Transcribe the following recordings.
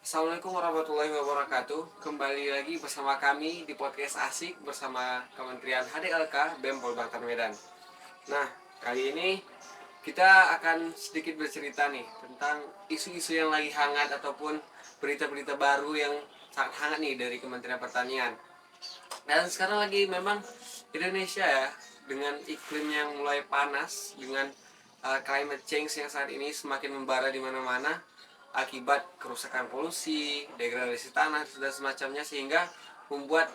Assalamualaikum warahmatullahi wabarakatuh. Kembali lagi bersama kami di podcast Asik bersama Kementerian HDLK BEM Polda Medan. Nah, kali ini kita akan sedikit bercerita nih tentang isu-isu yang lagi hangat ataupun berita-berita baru yang sangat hangat nih dari Kementerian Pertanian. Dan sekarang lagi memang Indonesia ya, dengan iklim yang mulai panas, dengan climate change yang saat ini semakin membara di mana-mana akibat kerusakan polusi, degradasi tanah dan semacamnya, sehingga membuat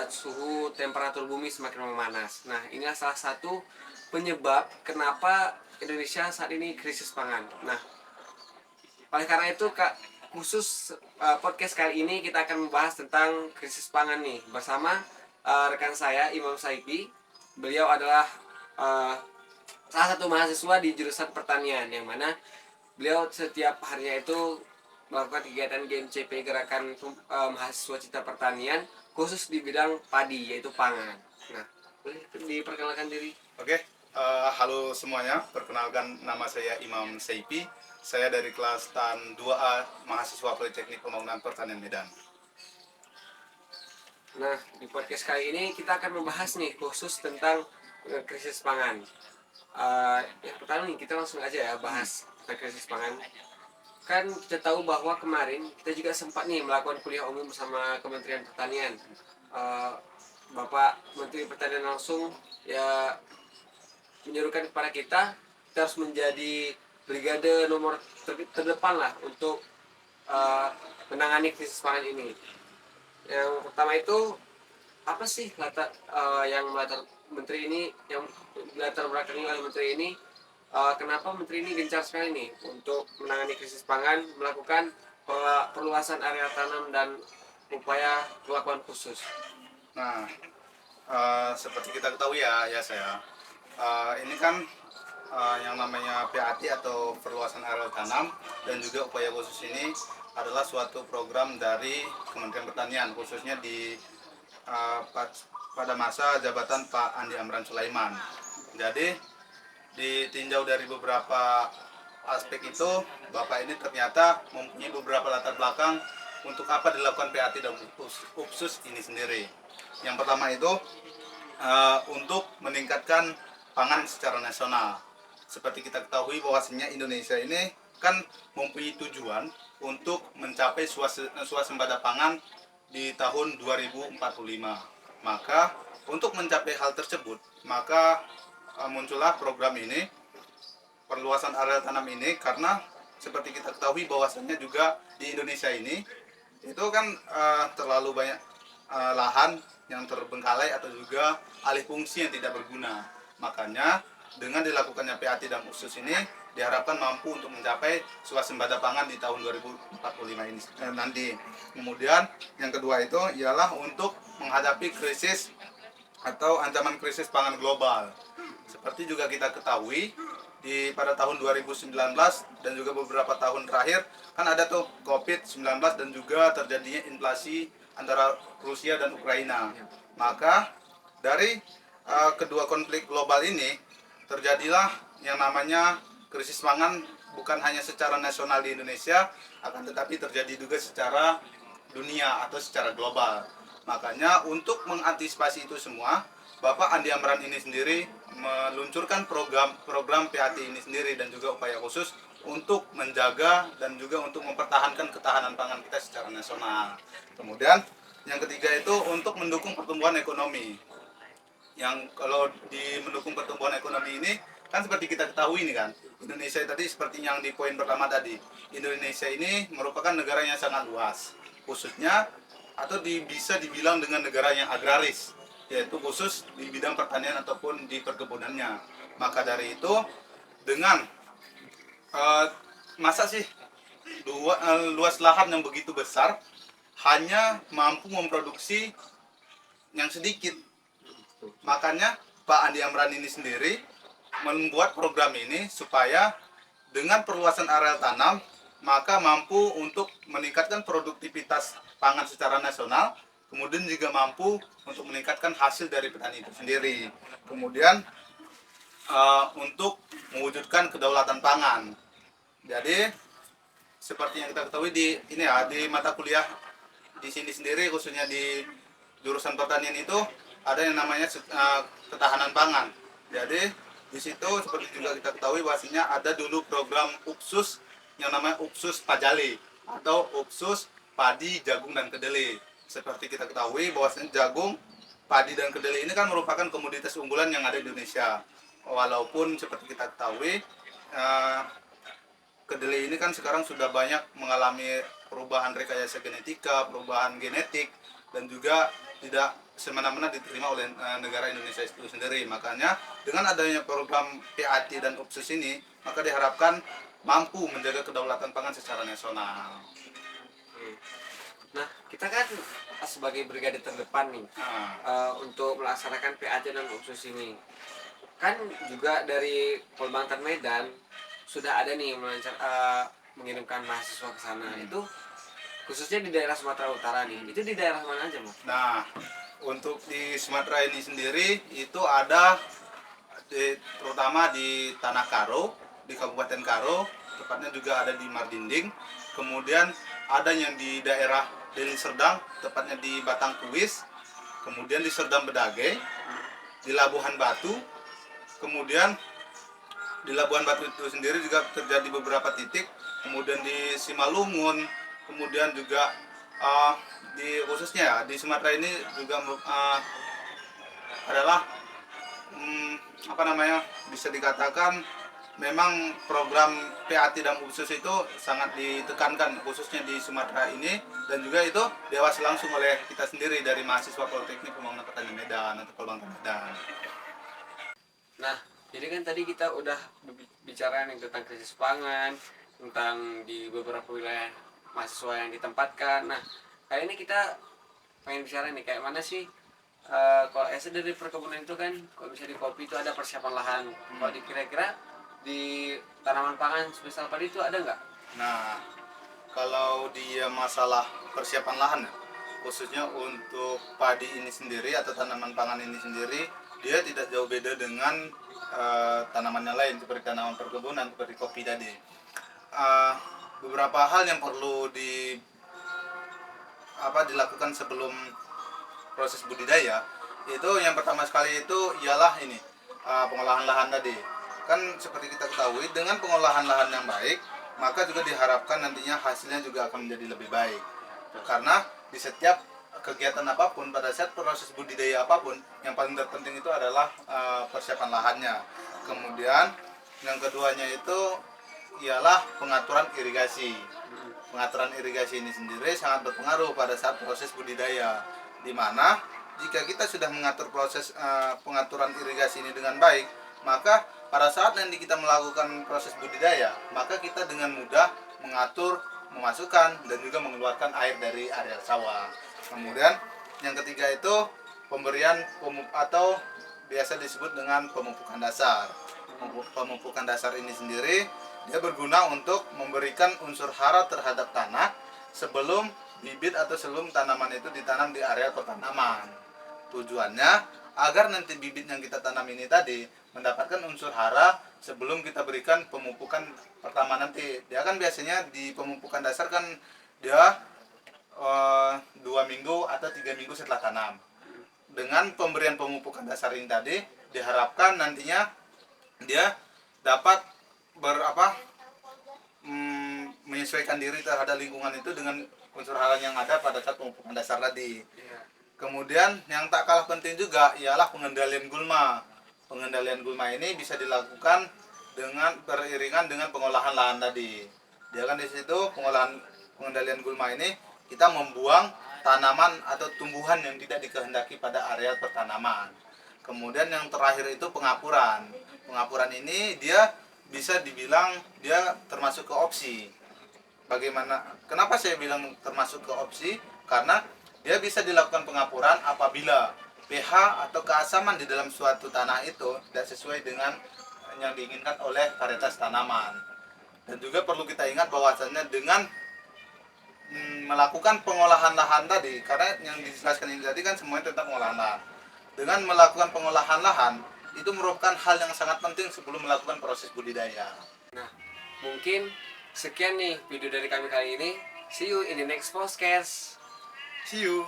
suhu temperatur bumi semakin memanas. Nah, inilah salah satu penyebab kenapa Indonesia saat ini krisis pangan. Nah, oleh karena itu khusus podcast kali ini kita akan membahas tentang krisis pangan nih bersama rekan saya Imam Saipi. Beliau adalah uh, salah satu mahasiswa di jurusan pertanian, yang mana beliau setiap harinya itu melakukan kegiatan GMCP, Gerakan Mahasiswa Cinta Pertanian, khusus di bidang padi, yaitu pangan. Nah, boleh diperkenalkan diri? Oke, halo semuanya. Perkenalkan, nama saya Imam Seipi. Saya dari kelas TAN 2A mahasiswa Politeknik Pembangunan Pertanian Medan. Nah, di podcast kali ini kita akan membahas nih khusus tentang krisis pangan. Yang pertama nih, kita langsung aja ya bahas tentang krisis pangan. Kan kita tahu bahwa kemarin kita juga sempat nih melakukan kuliah umum bersama Kementerian Pertanian. Uh, Bapak Menteri Pertanian langsung ya menyuruhkan kepada kita harus menjadi brigade nomor terdepan lah untuk menangani krisis pangan ini. Yang pertama itu, apa sih yang melatar menteri ini, yang latar belakangnya oleh menteri ini, kenapa menteri ini gencar sekali nih untuk menangani krisis pangan, melakukan perluasan area tanam dan upaya perlakuan khusus. Nah, seperti kita ketahui ya saya, ini kan yang namanya PAT atau perluasan area tanam dan juga upaya khusus ini adalah suatu program dari Kementerian Pertanian, khususnya di pada masa jabatan Pak Andi Amran Sulaiman. Jadi ditinjau dari beberapa aspek itu, Bapak ini ternyata mempunyai beberapa latar belakang untuk apa dilakukan PAT dan UPSUS ini sendiri. Yang pertama itu untuk meningkatkan pangan secara nasional. Seperti kita ketahui bahwasanya Indonesia ini kan mempunyai tujuan untuk mencapai swasembada pangan di tahun 2045. Maka untuk mencapai hal tersebut, maka muncullah program ini, perluasan area tanam ini, karena seperti kita ketahui bahwasanya juga di Indonesia ini itu kan terlalu banyak lahan yang terbengkalai atau juga alih fungsi yang tidak berguna. Makanya dengan dilakukannya PAT dan UPSUS ini diharapkan mampu untuk mencapai swasembada pangan di tahun 2045 ini nanti. Kemudian yang kedua itu ialah untuk menghadapi krisis atau ancaman krisis pangan global. Seperti juga kita ketahui pada tahun 2019 dan juga beberapa tahun terakhir kan ada tuh COVID-19 dan juga terjadinya inflasi antara Rusia dan Ukraina. Maka dari kedua konflik global ini terjadilah yang namanya krisis pangan, bukan hanya secara nasional di Indonesia, akan tetapi terjadi juga secara dunia atau secara global. Makanya untuk mengantisipasi itu semua, Bapak Andi Amran ini sendiri meluncurkan program PAT ini sendiri dan juga upaya khusus untuk menjaga dan juga untuk mempertahankan ketahanan pangan kita secara nasional. Kemudian yang ketiga itu untuk mendukung pertumbuhan ekonomi. Yang kalau di mendukung pertumbuhan ekonomi ini kan seperti kita ketahui ini kan, Indonesia tadi seperti yang di poin pertama tadi, Indonesia ini merupakan negara yang sangat luas, khususnya atau bisa dibilang dengan negara yang agraris, yaitu khusus di bidang pertanian ataupun di perkebunannya. Maka dari itu dengan masa sih luas lahan yang begitu besar hanya mampu memproduksi yang sedikit. Makanya Pak Andi Amran ini sendiri membuat program ini supaya dengan perluasan area tanam maka mampu untuk meningkatkan produktivitas pangan secara nasional, kemudian juga mampu untuk meningkatkan hasil dari petani itu sendiri. Kemudian untuk mewujudkan kedaulatan pangan. Jadi seperti yang kita ketahui di ini ya, di mata kuliah di sini sendiri, khususnya di jurusan pertanian itu ada yang namanya ketahanan pangan. Jadi di situ seperti juga kita ketahui bahwasanya ada dulu program UPSUS yang namanya UPSUS Pajale atau UPSUS padi, jagung dan kedelai. Seperti kita ketahui bahwasanya jagung, padi dan kedelai ini kan merupakan komoditas unggulan yang ada di Indonesia. Walaupun seperti kita ketahui kedelai ini kan sekarang sudah banyak mengalami perubahan rekayasa genetika, perubahan genetik, dan juga tidak semena-mena diterima oleh negara Indonesia itu sendiri. Makanya dengan adanya program PAT dan UPSUS ini, maka diharapkan mampu menjaga kedaulatan pangan secara nasional. Nah, kita kan sebagai brigade terdepan nih untuk melaksanakan PAT dan UPSUS ini. Kan juga dari Polbangtan Medan sudah ada nih mengirimkan mahasiswa ke sana. Itu khususnya di daerah Sumatera Utara nih. Itu di daerah mana aja, Mas? Nah, untuk di Sumatera ini sendiri itu ada terutama di Tanah Karo, di Kabupaten Karo, tepatnya juga ada di Mardinding. Kemudian ada yang di daerah Deli Serdang, tepatnya di Batang Kuis. Kemudian di Serdang Bedage, di Labuhan Batu. Kemudian di Labuhan Batu itu sendiri juga terjadi beberapa titik. Kemudian di Simalungun, kemudian juga di khususnya ya, di Sumatera ini juga adalah bisa dikatakan memang program PAT dan UPSUS itu sangat ditekankan khususnya di Sumatera ini, dan juga itu diawasi langsung oleh kita sendiri dari mahasiswa Politeknik Pembangunan Pertanian Medan atau Polbangtan Medan. Nah, jadi kan tadi kita udah bicara nih tentang krisis pangan, tentang di beberapa wilayah mahasiswa yang ditempatkan. Nah, kali ini kita pengen bicara nih kayak mana sih kalau dari perkebunan itu kan, kalau bisa di kopi itu ada persiapan lahan. Kalau kira-kira di tanaman pangan semisal padi itu ada nggak? Nah, kalau dia masalah persiapan lahan, khususnya untuk padi ini sendiri atau tanaman pangan ini sendiri, dia tidak jauh beda dengan tanaman yang lain seperti tanaman perkebunan seperti kopi tadi. Beberapa hal yang perlu dilakukan sebelum proses budidaya itu, yang pertama sekali itu ialah ini pengolahan lahan tadi. Kan seperti kita ketahui dengan pengolahan lahan yang baik, maka juga diharapkan nantinya hasilnya juga akan menjadi lebih baik. Karena di setiap kegiatan apapun, pada saat proses budidaya apapun, yang paling terpenting itu adalah persiapan lahannya. Kemudian yang keduanya itu ialah pengaturan irigasi. Pengaturan irigasi ini sendiri sangat berpengaruh pada saat proses budidaya, di mana jika kita sudah mengatur proses pengaturan irigasi ini dengan baik, maka pada saat nanti kita melakukan proses budidaya, maka kita dengan mudah mengatur, memasukkan, dan juga mengeluarkan air dari areal sawah. Kemudian yang ketiga itu pemberian atau biasa disebut dengan pemupukan dasar. Pemupukan dasar ini sendiri dia berguna untuk memberikan unsur hara terhadap tanah sebelum bibit atau sebelum tanaman itu ditanam di area pertanaman. Tujuannya agar nanti bibit yang kita tanam ini tadi mendapatkan unsur hara sebelum kita berikan pemupukan pertama nanti. Dia kan biasanya di pemupukan dasar kan dia 2 minggu atau 3 minggu setelah tanam. Dengan pemberian pemupukan dasar ini tadi diharapkan nantinya dia dapat menyesuaikan diri terhadap lingkungan itu dengan unsur hara yang ada pada saat pemupukan dasar tadi. Kemudian yang tak kalah penting juga ialah pengendalian gulma. Pengendalian gulma ini bisa dilakukan dengan beriringan dengan pengolahan lahan tadi. Dia kan di situ pengendalian gulma ini kita membuang tanaman atau tumbuhan yang tidak dikehendaki pada area pertanaman. Kemudian yang terakhir itu pengapuran. Pengapuran ini dia bisa dibilang dia termasuk ke opsi. Kenapa saya bilang termasuk ke opsi? Karena dia bisa dilakukan pengapuran apabila pH atau keasaman di dalam suatu tanah itu tidak sesuai dengan yang diinginkan oleh varietas tanaman. Dan juga perlu kita ingat bahwasannya dengan melakukan pengolahan lahan tadi, karena yang dijelaskan ini tadi kan semuanya tentang pengolahan lahan. Dengan melakukan pengolahan lahan itu merupakan hal yang sangat penting sebelum melakukan proses budidaya. Nah, mungkin Sekian nih video dari kami kali ini. See you in the next podcast. See you.